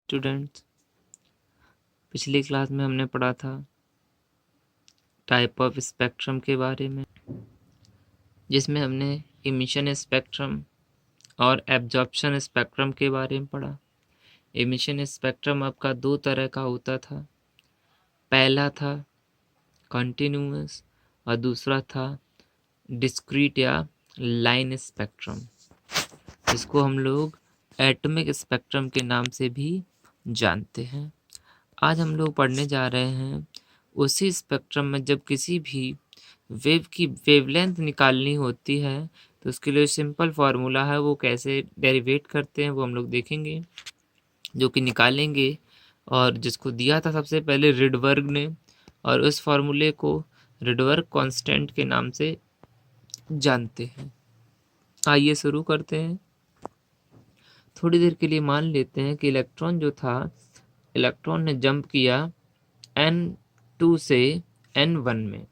Students, पिछली class में हमने पढ़ा था टाइप ऑफ स्पेक्ट्रम के बारे में, जिसमें हमने इमिशन स्पेक्ट्रम और एब्जॉर्प्शन स्पेक्ट्रम के बारे में पढ़ा। इमिशन स्पेक्ट्रम आपका दो तरह का होता था। पहला था कंटिन्यूअस और दूसरा था डिस्क्रीट या लाइन स्पेक्ट्रम, जिसको हम लोग एटॉमिक स्पेक्ट्रम के नाम से भी जानते हैं। आज हम लोग पढ़ने जा रहे हैं उसी स्पेक्ट्रम में जब किसी भी वेव की वेवलेंथ निकालनी होती है तो उसके लिए सिंपल फार्मूला है, वो कैसे डेरिवेट करते हैं वो हम लोग देखेंगे, जो कि निकालेंगे और जिसको दिया था सबसे पहले रिडबर्ग ने, और उस फार्मूले को रिडबर्ग कांस्टेंट के नाम से जानते हैं। आइए शुरू करते हैं। थोड़ी देर के लिए मान लेते हैं कि इलेक्ट्रॉन जो था, इलेक्ट्रॉन ने जंप किया N2 से N1 में,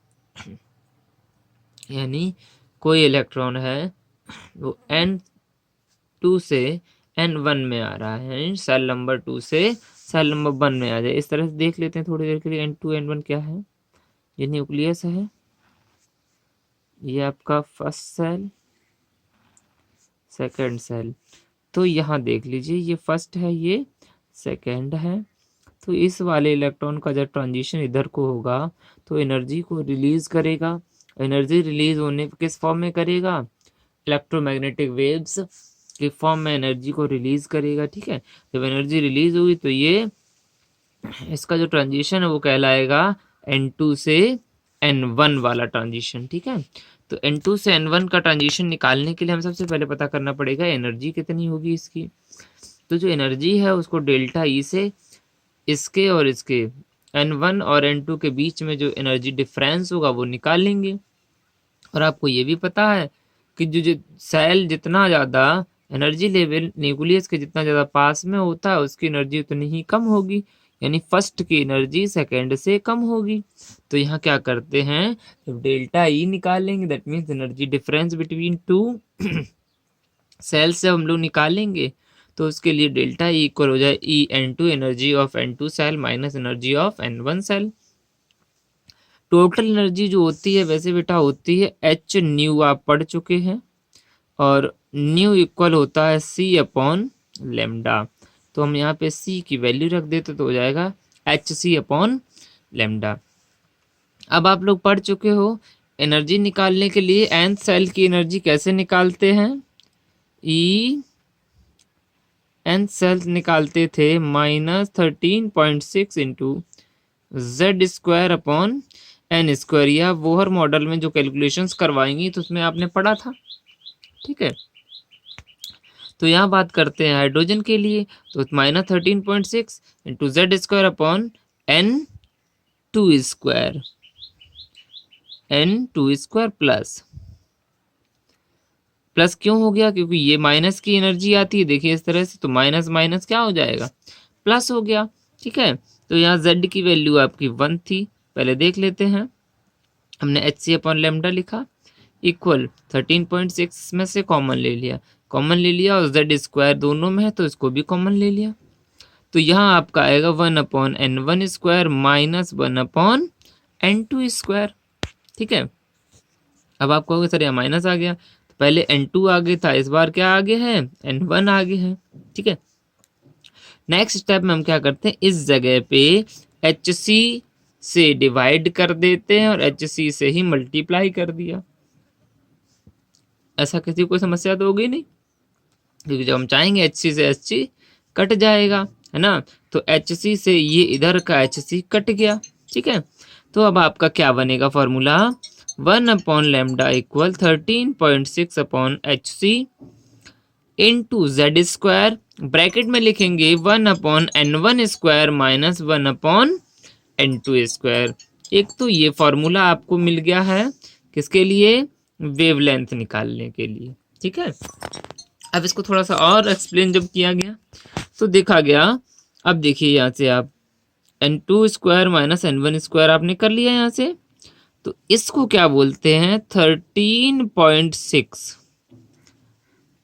यानी कोई इलेक्ट्रॉन है वो N2 से N1 में आ रहा है, सेल नंबर 2 से सेल नंबर 1 में आ जाए। इस तरह से देख लेते हैं थोड़ी देर के लिए। N2 N1 क्या है? ये न्यूक्लियस है, ये आपका फर्स्ट सेल, सेकंड सेल। तो यहाँ देख लीजिए, ये फर्स्ट है, ये सेकंड है। तो इस वाले इलेक्ट्रॉन का जब ट्रांजिशन इधर को होगा तो एनर्जी को रिलीज करेगा। एनर्जी रिलीज होने किस फॉर्म में करेगा? इलेक्ट्रोमैग्नेटिक वेव्स के फॉर्म में एनर्जी को रिलीज करेगा। ठीक है, जब एनर्जी रिलीज हुई तो ये इसका जो ट्रांजिशन है वो कहलाएगा N2 से N1 वाला ट्रांजिशन। ठीक है, तो N2 से N1 का ट्रांजिशन निकालने के लिए हम सबसे पहले पता करना पड़ेगा एनर्जी कितनी होगी इसकी। तो जो एनर्जी है उसको डेल्टा ई से इसके और इसके N1 और N2 के बीच में जो एनर्जी डिफरेंस होगा वो निकाल लेंगे। और आपको ये भी पता है कि जो सेल जितना ज़्यादा एनर्जी लेवल न्यूक्लियस के जितना ज़्यादा पास में होता है उसकी एनर्जी उतनी ही कम होगी, यानी फर्स्ट की एनर्जी सेकंड से कम होगी। तो यहाँ क्या करते हैं, जब डेल्टा ई निकाल लेंगे, that means energy difference between two cell से हम लोग निकालेंगे, तो उसके लिए डेल्टा ई इक्वल हो जाए E(N2) energy of N2 cell minus energy of N1 cell. Total energy जो होती है वैसे बेटा होती है H न्यू, आप पढ़ चुके हैं, और न्यू इक्वल होता है C/λ। तो हम यहाँ पे C की वैल्यू रख देते तो हो जाएगा HC/λ। अब आप लोग पढ़ चुके हो एनर्जी निकालने के लिए nth सेल की एनर्जी कैसे निकालते हैं। nth सेल निकालते थे -13.6 इंटू Z²/n²। या बोहर मॉडल में जो कैलकुलेशंस करवाएंगी तो उसमें आपने पढ़ा था। ठीक है, तो यहाँ बात करते हैं हाइड्रोजन के लिए, तो -13.6 इंटू Z²/n², n² प्लस क्यों हो गया? क्योंकि ये माइनस की एनर्जी आती है, देखिए इस तरह से, तो माइनस माइनस क्या हो जाएगा? प्लस हो गया। ठीक है, तो यहाँ Z की वैल्यू आपकी 1 थी, पहले देख लेते हैं। हमने HC/λ लिखा, इक्वल 13.6 में से कॉमन ले लिया, और Z² दोनों में है तो इसको भी कॉमन ले लिया। तो यहाँ आपका आएगा 1/n1² माइनस 1/n2²। ठीक है, अब आप कहोगे सर यहाँ माइनस आ गया, तो पहले N2 आगे था, इस बार क्या आगे है? N1 आगे है। ठीक है, नेक्स्ट स्टेप में हम क्या करते हैं, इस जगह पे HC से डिवाइड कर देते हैं और HC से ही मल्टीप्लाई कर दिया। ऐसा किसी को समस्या तो होगी नहीं, क्योंकि जब हम चाहेंगे HC से HC कट जाएगा, है ना। तो HC से ये इधर का HC कट गया। ठीक है, तो अब आपका क्या बनेगा formula? 1/λ equal 13.6/HC into Z², bracket में लिखेंगे 1/n1² माइनस 1/n2²। एक तो ये फॉर्मूला आपको मिल गया है किसके लिए? वेवलेंथ निकालने के लिए। ठीक है, अब इसको थोड़ा सा और एक्सप्लेन जब किया गया तो देखा गया, अब देखिए यहाँ से आप n2² माइनस n1² आपने कर लिया यहाँ से, तो इसको क्या बोलते हैं? 13.6।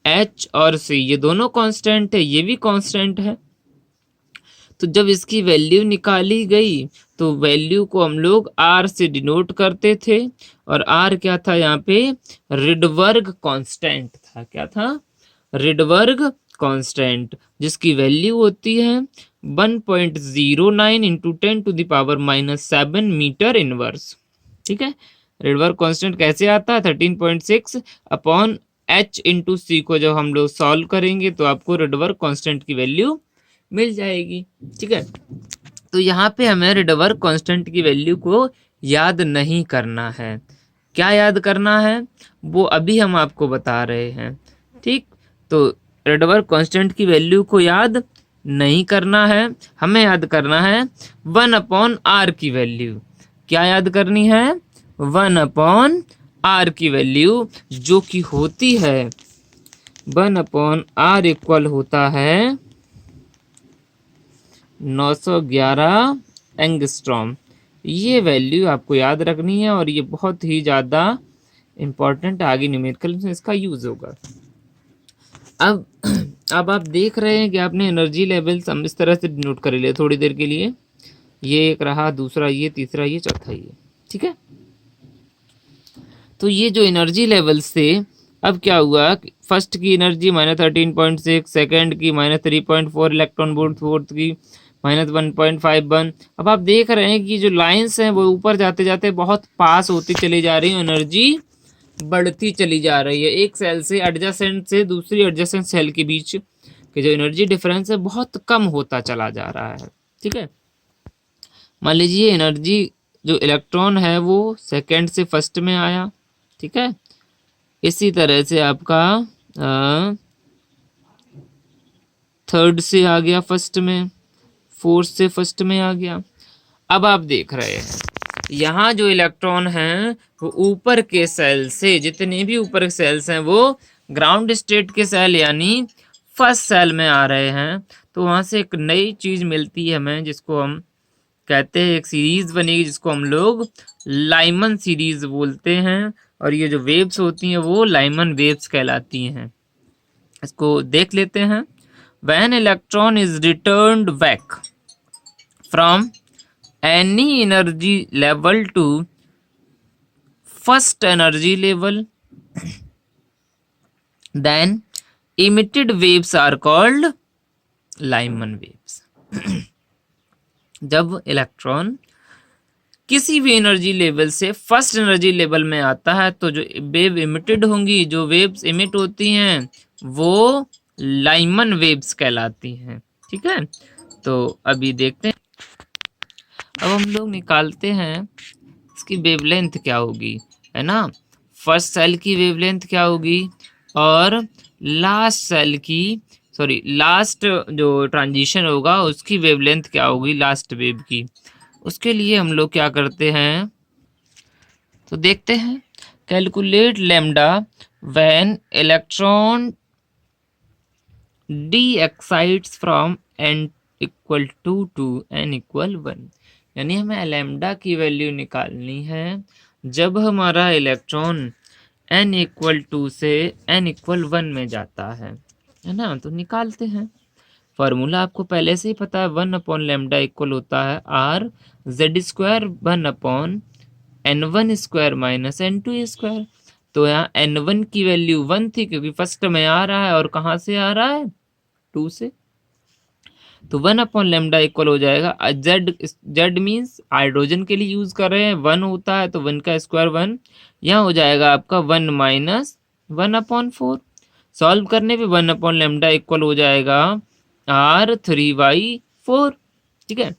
H और C ये दोनों कांस्टेंट है, ये भी कांस्टेंट है, तो जब इसकी वैल्यू निकाली गई तो वैल्यू को हम लोग आर से डिनोट करते थे, और आर क्या था यहाँ पे, रिडबर्ग कांस्टेंट था। क्या था, रिडबर्ग कांस्टेंट, जिसकी वैल्यू होती है 1.09 इंटू 10⁻⁻7 मीटर इनवर्स। ठीक है, रिडबर्ग कांस्टेंट कैसे आता है, 13.6 अपॉन h इंटू सी को जब हम लोग सॉल्व करेंगे तो आपको रिडबर्ग कांस्टेंट की वैल्यू मिल जाएगी। ठीक है, तो यहाँ पे हमें रिडबर्ग कांस्टेंट की वैल्यू को याद नहीं करना है। क्या याद करना है वो अभी हम आपको बता रहे हैं। ठीक, तो रिडबर्ग कांस्टेंट की वैल्यू को याद नहीं करना है, हमें याद करना है 1/r की वैल्यू। क्या याद करनी है, 1/r की वैल्यू, जो कि होती है 1/r इक्वल होता है 911 एंगस्ट्रॉम। ये वैल्यू आपको याद रखनी है और ये बहुत ही ज़्यादा इम्पोर्टेंट, आगे न्यूमेरिकल में इसका यूज होगा। अब आप देख रहे हैं कि आपने एनर्जी लेवल्स हम इस तरह से नोट कर लिया थोड़ी देर के लिए। ये एक रहा, दूसरा ये, तीसरा ये, चौथा ये। ठीक है, तो ये जो एनर्जी लेवल्स थे, अब क्या हुआ, फर्स्ट की एनर्जी -13.6, सेकेंड की -3.4 इलेक्ट्रॉन वोल्ट, फोर्थ की -1.51। अब आप देख रहे हैं कि जो लाइंस हैं वो ऊपर जाते जाते बहुत पास होती चली जा रही है, एनर्जी बढ़ती चली जा रही है। एक सेल से एडजेसेंट से दूसरी एडजेसेंट सेल के बीच के जो एनर्जी डिफरेंस है बहुत कम होता चला जा रहा है। ठीक है, मान लीजिए एनर्जी जो इलेक्ट्रॉन है वो सेकेंड से फर्स्ट में आया। ठीक है, इसी तरह से आपका थर्ड से आ गया फर्स्ट में, फोर्थ से फर्स्ट में आ गया। अब आप देख रहे हैं यहाँ जो इलेक्ट्रॉन हैं वो ऊपर के सेल से, जितने भी ऊपर के सेल्स हैं वो ग्राउंड स्टेट के सेल यानी फर्स्ट सेल में आ रहे हैं। तो वहाँ से एक नई चीज मिलती है हमें, जिसको हम कहते हैं, एक सीरीज बनेगी जिसको हम लोग लाइमन सीरीज बोलते हैं, और ये जो वेव्स होती हैं वो लाइमन वेव्स कहलाती हैं। इसको देख लेते हैं। When electron is returned back from any energy level to first energy level, then emitted waves are called Lyman waves. जब इलेक्ट्रॉन किसी भी एनर्जी लेवल से फर्स्ट एनर्जी लेवल में आता है तो जो वेव इमिटेड होंगी, जो वेव्स इमिट होती हैं वो लाइमन वेव्स कहलाती हैं। ठीक है, तो अभी देखते हैं। अब हम लोग निकालते हैं इसकी वेवलेंथ क्या होगी, है ना। फर्स्ट सेल की वेवलेंथ क्या होगी और लास्ट सेल की, सॉरी लास्ट जो ट्रांजिशन होगा उसकी वेवलेंथ क्या होगी, लास्ट वेव की। उसके लिए हम लोग क्या करते हैं, तो देखते हैं। Calculate lambda when electron de excites from n equal to n equal 1। यानी हमें लैम्डा की वैल्यू निकालनी है जब हमारा इलेक्ट्रॉन n इक्वल 2 से n इक्वल 1 में जाता है ना। तो निकालते हैं। फॉर्मूला आपको पहले से ही पता है, 1/λ इक्वल होता है r z² 1/n1² - n2²। तो यहाँ n1 की वैल्यू 1 थी क्योंकि फर्स्ट में आ रहा है, और कहाँ से आ रहा है, 2 से। तो 1/λ इक्वल हो जाएगा, z मीन्स हाइड्रोजन के लिए यूज कर रहे हैं, 1 होता है तो 1 का स्क्वायर 1। यहाँ हो जाएगा आपका 1 - 1/4। सॉल्व करने पे 1/λ इक्वल हो जाएगा r3/4। ठीक है,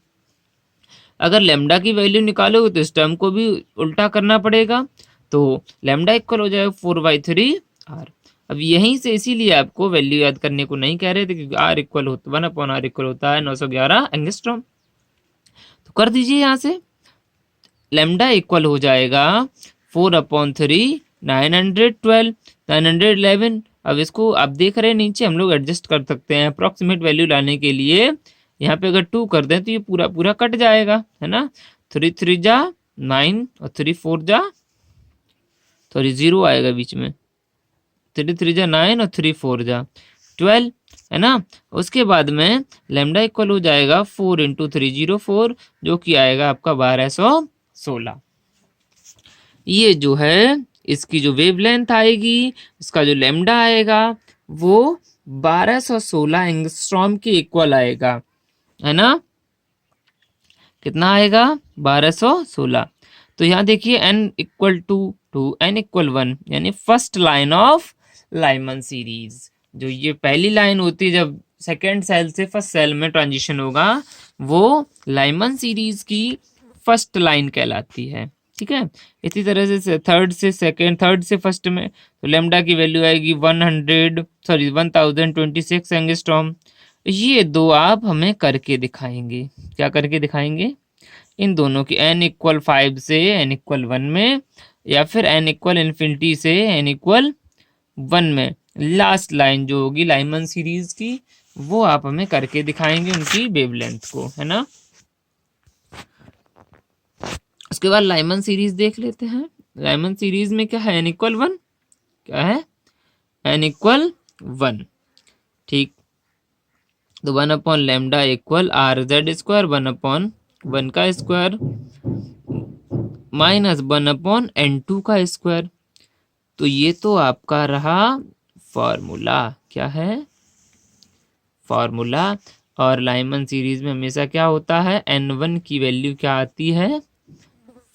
अगर लैम्डा की वैल्यू निकालोगे तो इस टर्म को भी उल्टा करना पड़ेगा, तो लैम्डा इक्वल हो जाएगा 4/3r। अब यहीं से इसीलिए आपको वैल्यू याद करने को नहीं कह रहे थे, क्योंकि r इक्वल होता 1/r इक्वल होता है 911 एंगस्ट्रॉम। तो कर दीजिए यहाँ से, लैम्डा इक्वल हो जाएगा 4/3 912 911। अब इसको आप देख रहे हैं नीचे हम लोग एडजस्ट कर सकते हैं अप्रॉक्सीमेट वैल्यू लाने के लिए। यहाँ पे अगर 2 कर दें तो ये पूरा पूरा कट जाएगा, है ना। 3 3 जा 9 और 3 4 जा, सॉरी 0 आएगा बीच में, 3 3 जा 9 और 3 4 जा 12, है ना। उसके बाद में लैम्डा इक्वल हो जाएगा 4 इंटू 304 जो कि आएगा आपका 1216। ये जो है इसकी जो वेवलेंथ आएगी, इसका जो लैम्डा आएगा वो 1216 एंगस्ट्रॉम के इक्वल आएगा, है ना। कितना आएगा 1216। तो यहाँ देखिए n equal to n equal 1 यानी first line of Lyman series. जो ये पहली लाइन होती है जब सेकेंड सेल से फर्स्ट सेल में ट्रांजिशन होगा, वो लाइमन सीरीज की फर्स्ट लाइन कहलाती है। ठीक है, इसी तरह से थर्ड से सेकेंड, थर्ड से फर्स्ट में तो लेमडा की वैल्यू आएगी 1026 एंगस्ट्रॉम। ये दो आप हमें करके दिखाएंगे। क्या करके दिखाएंगे? इन दोनों की n इक्वल 5 से n इक्वल 1 में, या फिर n इक्वल इन्फिनिटी से n इक्वल 1 में लास्ट लाइन जो होगी लाइमन सीरीज की, वो आप हमें करके दिखाएंगे उनकी वेवलेंथ को, है ना। उसके बाद लाइमन सीरीज देख लेते हैं। लाइमन सीरीज में क्या है? n इक्वल 1, क्या है? n equal 1। ठीक, तो 1 upon lambda equal are Z square, 1 upon 1 का स्क्वायर माइनस 1 अपॉन n2 का स्क्वायर। तो ये तो आपका रहा फॉर्मूला। क्या है? फॉर्मूला। और लाइमन सीरीज में हमेशा क्या होता है? n1 की वैल्यू क्या आती है?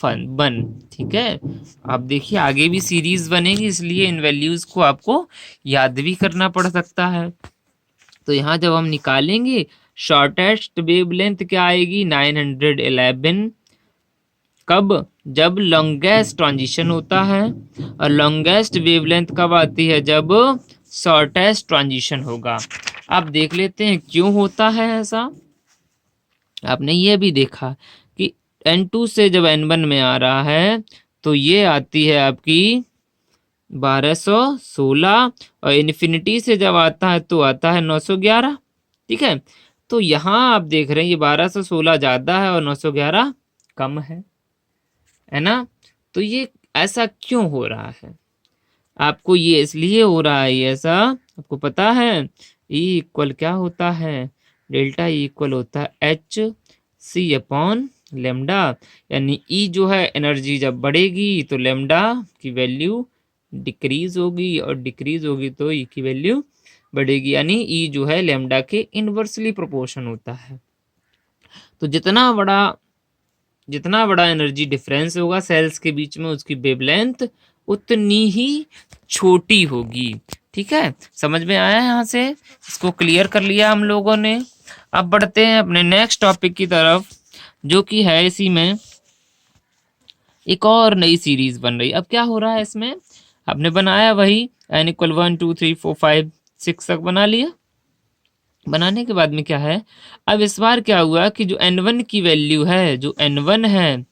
1। ठीक है, आप देखिए आगे भी सीरीज बनेगी, इसलिए इन वैल्यूज को आपको याद भी करना पड़ सकता है। तो यहाँ जब हम निकालेंगे शॉर्टेस्ट वेवलेंथ क्या आएगी? 911। कब? जब लॉन्गेस्ट ट्रांजिशन होता है। और लॉन्गेस्ट वेवलेंथ कब आती है? जब शॉर्टेस्ट ट्रांजिशन होगा। आप देख लेते हैं क्यों होता है ऐसा। आपने ये भी देखा कि n2 से जब n1 में आ रहा है तो ये आती है आपकी 1216, और इन्फिनिटी से जब आता है तो आता है 911। ठीक है, तो यहाँ आप देख रहे हैं ये 1216 ज्यादा है और 911 कम है ना। तो ये ऐसा क्यों हो रहा है? आपको ये इसलिए हो रहा है ये ऐसा, आपको पता है E इक्वल क्या होता है? डेल्टा E इक्वल होता है HC अपॉन लेमडा। यानी E जो है एनर्जी जब बढ़ेगी तो लेमडा की वैल्यू डिक्रीज होगी, और डिक्रीज होगी तो E की वैल्यू बढ़ेगी। यानी E जो है लेमडा के इनवर्सली प्रोपोर्शन होता है। तो जितना बड़ा एनर्जी डिफरेंस होगा सेल्स के बीच में, उसकी वेवलेंथ उतनी ही छोटी होगी। ठीक है, समझ में आया? यहाँ से इसको क्लियर कर लिया हम लोगों ने। अब बढ़ते हैं अपने नेक्स्ट टॉपिक की तरफ, जो कि है इसी में एक और नई सीरीज बन रही। अब क्या हो रहा है इसमें? आपने बनाया वही n इक्वल 1 2 3 4 5 6 तक बना लिया। बनाने के बाद में क्या है, अब इस बार क्या हुआ कि जो n1 की वैल्यू है, जो n1 है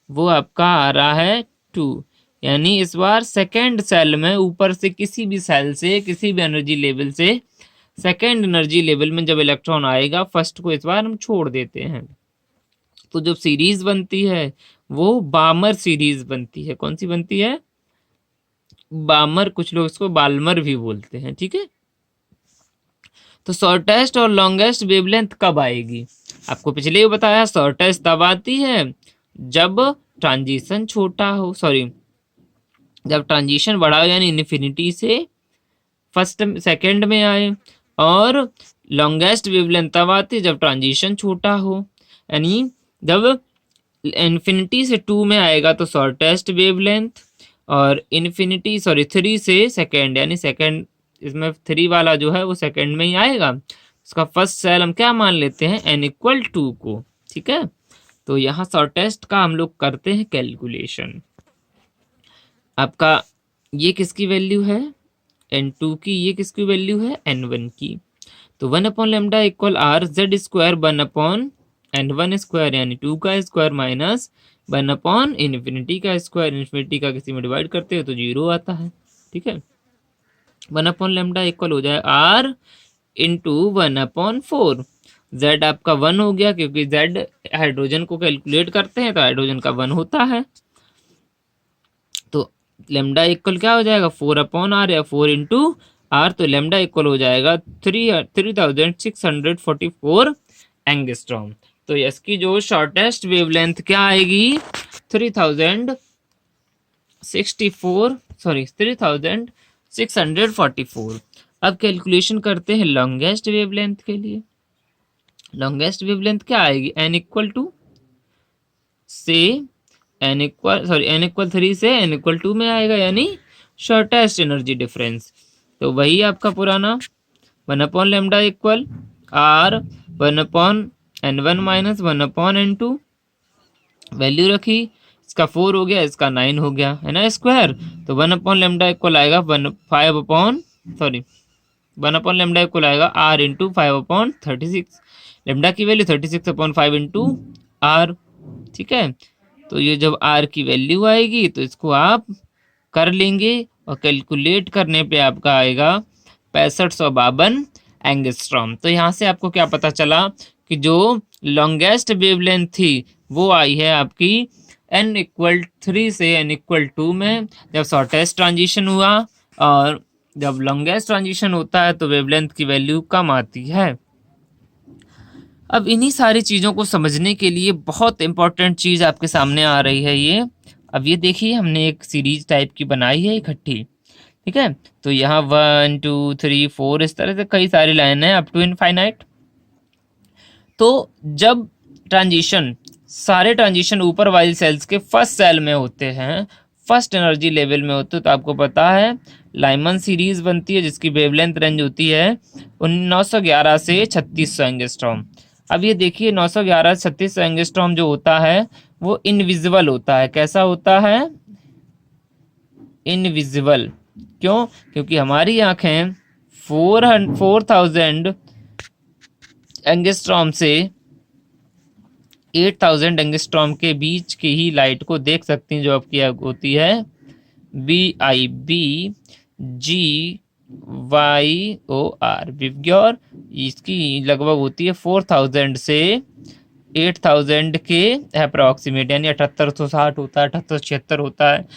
वो आपका आ रहा है 2। यानी इस बार सेकेंड सेल में ऊपर से किसी भी सेल से, किसी भी एनर्जी लेवल से सेकेंड एनर्जी लेवल में जब इलेक्ट्रॉन आएगा, फर्स्ट को इस बार हम छोड़ देते हैं। तो जब सीरीज बनती है वो बामर सीरीज बनती है। कौन सी बनती है? बामर, कुछ लोग इसको बाल्मर भी बोलते हैं। ठीक है, तो शॉर्टेस्ट और लॉन्गेस्ट वेवलेंथ कब आएगी? आपको पिछले ही बताया शॉर्टेस्ट तब आती है जब ट्रांजिशन छोटा हो, सॉरी जब ट्रांजिशन बड़ा हो, यानी इन्फिनिटी से फर्स्ट सेकंड में आए। और लॉन्गेस्ट वेवलेंथ तब आती है जब ट्रांजिशन छोटा हो, यानी जब इन्फिनिटी से 2 में आएगा तो शॉर्टेस्ट वेवलेंथ, और इन्फिनिटी 3 से सेकंड, यानी सेकंड इसमें 3 वाला जो है वो सेकंड में ही आएगा। उसका फर्स्ट सेल हम क्या मान लेते हैं? n इक्वल 2 को। ठीक है, तो यहाँ शॉर्टेस्ट का हम लोग करते हैं कैलकुलेशन। आपका ये किसकी वैल्यू है? n2 की। ये किसकी वैल्यू है? n1 की। तो 1 upon lambda equal are Z square 1 upon n1 square, यानी 2 का स्क्वायर माइनस 1 अपॉन इन्फिनिटी का स्क्वायर। इन्फिनिटी का किसी में डिवाइड करते हो तो 0 आता है। ठीक है, 1 अपॉन लेमडा इक्वल हो जाए आर इंटू 1 अपॉन 4। जेड आपका 1 हो गया, क्योंकि जेड हाइड्रोजन को कैलकुलेट करते हैं तो हाइड्रोजन का 1 होता है। तो लेमडा इक्वल क्या हो जाएगा? 4 अपॉन आर, या 4 इंटू आर, तो लेमडा इक्वल हो जाएगा 3644 एंगस्ट्रॉम। तो इसकी जो शॉर्टेस्ट वेवलेंथ क्या आएगी, 3644। अब कैलकुलेशन करते हैं लॉन्गेस्ट वेवलेंथ के लिए। लॉन्गेस्ट वेवलेंथ क्या आएगी, एन इक्वल 3 से एन इक्वल 2 में आएगा, यानी शॉर्टेस्ट एनर्जी डिफरेंस। तो वही आपका पुराना 1/λ equal are 1/n1 - 1/n2, value रखी, इसका 4 हो गया, इसका 9 हो गया, है ना स्क्वायर। तो 1/λ इक्वल आएगा 1/λ इक्वल आएगा आर इंटू 5/36। लेमडा की वैल्यू 36/5 इंटू आर। ठीक है, तो ये जब आर की वैल्यू आएगी तो इसको आप कर लेंगे और कैलकुलेट करने पे आपका आएगा 6552 एंगस्ट्रॉम। तो यहाँ से आपको क्या पता चला कि जो लॉन्गेस्ट वेवलेंथ थी वो आई है आपकी n इक्वल 3 से n इक्वल 2 में, जब शॉर्टेस्ट ट्रांजिशन हुआ, और जब लॉन्गेस्ट ट्रांजिशन होता है तो वेवलेंथ की वैल्यू कम आती है। अब इन्हीं सारी चीज़ों को समझने के लिए बहुत इंपॉर्टेंट चीज़ आपके सामने आ रही है ये। अब ये देखिए, हमने एक सीरीज टाइप की बनाई है इकट्ठी, ठीक है। तो यहाँ 1 2 3 4 इस तरह से कई सारी लाइन है अप टू इनफाइनाइट। तो जब ट्रांजिशन, सारे ट्रांजिशन ऊपर वाली सेल्स के फर्स्ट सेल में होते हैं, फर्स्ट एनर्जी लेवल में होते हैं, तो आपको पता है लाइमन सीरीज बनती है जिसकी वेवलेंथ रेंज होती है 911 से 3600 एंगस्ट्रॉम। अब ये देखिए 911 से 3600 एंगस्ट्रॉम जो होता है वो इनविजिबल होता है। कैसा होता है, इनविजिबल। क्यों, क्योंकि हमारी आंखें 4000 एंगस्ट्रॉम से 8000 एंगस्ट्रॉम के बीच की ही लाइट को देख सकती हैं, जो आपकी होती है BIBGYOR, विवग्योर। इसकी लगभग होती है 4000 से 8000 के अप्रोक्सीमेट, यानी 7860 होता है, 7876 होता है।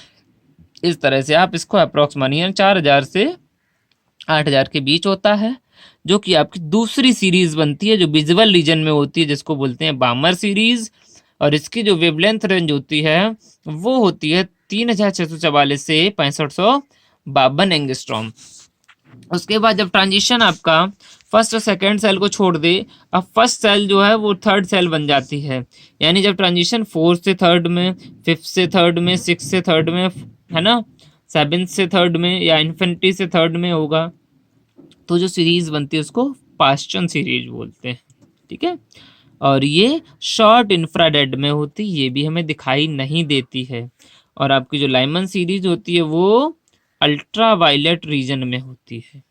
इस तरह से आप इसको अप्रोक्स मानिए 4000 से 8000 के बीच होता है, जो कि आपकी दूसरी सीरीज बनती है जो विजुअल रीजन में होती है, जिसको बोलते हैं बामर सीरीज। और इसकी जो वेवलेंथ रेंज होती है वो होती है 3644 से 6552 एंगस्ट्रॉम। उसके बाद जब ट्रांजिशन आपका फर्स्ट और सेकेंड सेल को छोड़ दे, अब फर्स्ट सेल जो है वो थर्ड सेल बन जाती है। यानी जब ट्रांजिशन 4 से थर्ड में, 5 से थर्ड में, 6 से थर्ड में, है ना, 7 से थर्ड में या इन्फिनिटी से थर्ड में होगा, तो जो सीरीज बनती है उसको पास्चन सीरीज बोलते हैं। ठीक है, और ये शॉर्ट इंफ्रारेड में होती, ये भी हमें दिखाई नहीं देती है। और आपकी जो लाइमन सीरीज होती है वो अल्ट्रा वायलेट रीजन में होती है।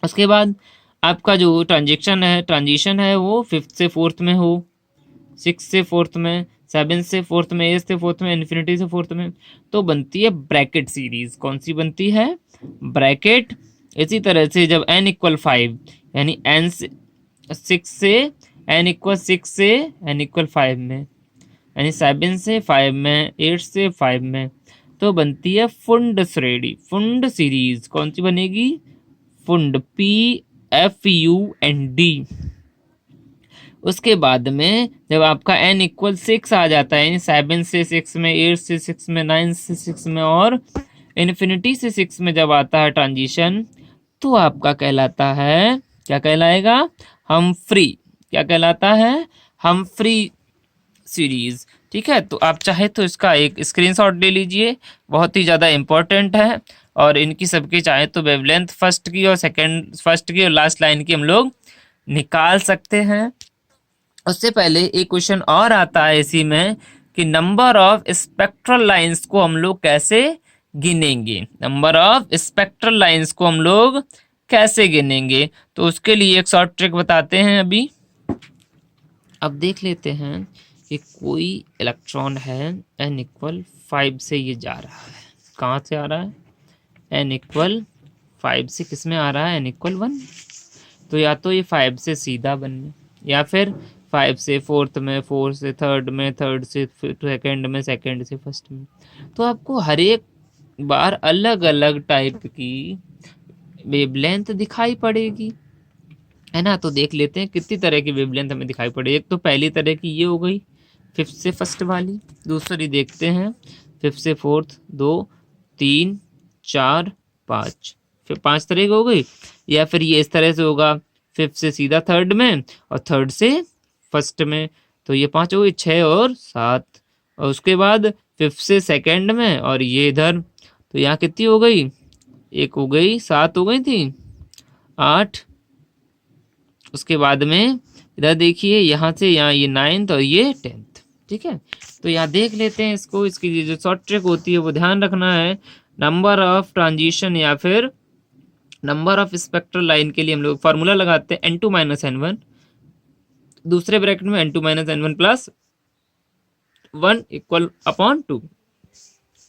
उसके बाद आपका जो ट्रांजिशन है वो 5th से 4th में हो, 6 से 4th में, 7 से 4th में, 8 से 4th में, इन्फिनिटी से 4th में, तो बनती है ब्रैकेट सीरीज। कौन सी बनती है, ब्रैकेट। इसी तरह से जब n इक्वल 5, यानी n से 6 से n इक्वल 6 से n इक्वल 5 में, यानी 7 से 5 में, 8 से 5 में, तो बनती है फुंड श्रेणी, फुंड सीरीज। कौन सी बनेगी, फुंड, PFUND। उसके बाद में जब आपका n इक्वल 6 आ जाता है, यानी 7 से 6 में, 8 से 6 में, 9 से 6 में और इन्फिनिटी से 6 में जब आता है ट्रांजिशन, तो आपका कहलाता है, क्या कहलाएगा, हमफ्री। क्या कहलाता है, हमफ्री सीरीज। ठीक है, तो आप चाहे तो इसका एक स्क्रीनशॉट ले लीजिए, बहुत ही ज़्यादा इंपॉर्टेंट है। और इनकी सबकी चाहे तो वेवलेंथ फर्स्ट की और लास्ट लाइन की हम लोग निकाल सकते हैं। उससे पहले एक क्वेश्चन और आता है इसी में कि नंबर ऑफ स्पेक्ट्रल लाइंस को हम लोग कैसे गिनेंगे, नंबर ऑफ स्पेक्ट्रल लाइंस को हम लोग कैसे गिनेंगे। तो उसके लिए एक शॉर्ट ट्रिक बताते हैं अभी। अब देख लेते हैं कि कोई इलेक्ट्रॉन है n इक्वल 5 से ये जा रहा है, कहाँ से आ रहा है, n इक्वल 5 से किस में आ रहा है, n इक्वल 1। तो या तो ये 5 से सीधा बनने, या फिर 5 से 4th में, 4 से 3rd में, 3rd से 2nd में, 2nd से 1st में। तो आपको हर एक बार अलग अलग टाइप की वेवलेंथ दिखाई पड़ेगी, है ना। तो देख लेते हैं कितनी तरह की वेवलेंथ हमें दिखाई पड़ेगी। एक तो पहली तरह की ये हो गई, फिफ्थ से फर्स्ट वाली। दूसरी देखते हैं, फिफ्थ से फोर्थ, 2, 3, 4, 5, फिर 5 तरह की हो गई। या फिर ये इस तरह से होगा, फिफ्थ से सीधा थर्ड में और थर्ड से फर्स्ट में, तो ये 5 हो गई, 6 और 7। और उसके बाद फिफ्थ से सेकंड में और ये इधर, तो यहाँ कितनी हो गई, एक हो गई, 7 हो गई थी, 8। उसके बाद में इधर देखिए, यहाँ से यहाँ ये 9th और ये 10th, ठीक है। तो यहाँ देख लेते हैं इसको, इसकी जो शॉर्ट ट्रिक होती है वो ध्यान रखना है। नंबर ऑफ ट्रांजिशन या फिर नंबर ऑफ स्पेक्ट्रल लाइन के लिए हम लोग फॉर्मूला लगाते हैं n2 माइनस n1, दूसरे ब्रैकेट में n2 minus n1 plus 1 equal upon 2।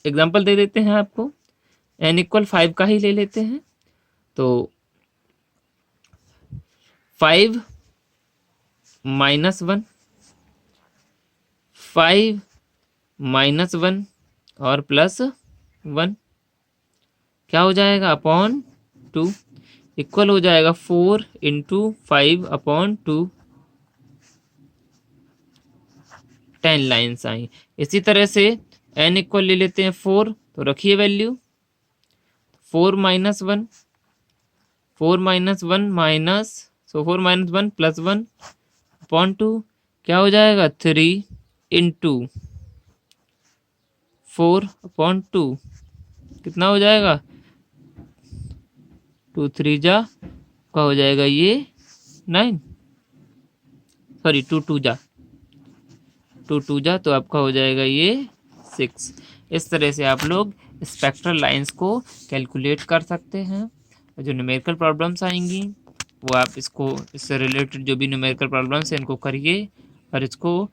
Example दे देते हैं आपको, n इक्वल 5 का ही ले लेते हैं। तो 5 माइनस 1, 5 माइनस 1 और प्लस 1 क्या हो जाएगा, अपॉन 2, इक्वल हो जाएगा 4 इंटू 5 अपॉन 2। 10 lines I. इसी तरह से n इक्वल ले लेते हैं 4, तो रखिए वैल्यू, 4 माइनस 1, 4 माइनस 1 माइनस, सो 4 माइनस 1 प्लस 1 अपॉन 2 क्या हो जाएगा, 3 इंटू 4 अपॉन 2 कितना हो जाएगा, 2 3 जा का हो जाएगा ये 9, सॉरी 2 2 जा, 2 2 जा तो आपका हो जाएगा ये 6। इस तरह से आप लोग स्पेक्ट्रल लाइंस को कैलकुलेट कर सकते हैं। जो न्यूमेरिकल प्रॉब्लम्स आएंगी वो आप इसको, इससे रिलेटेड जो भी न्यूमेरिकल प्रॉब्लम्स हैं इनको करिए, और इसको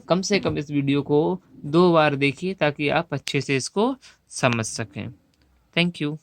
कम से कम इस वीडियो को 2 बार देखिए ताकि आप अच्छे से इसको समझ सकें। Thank you.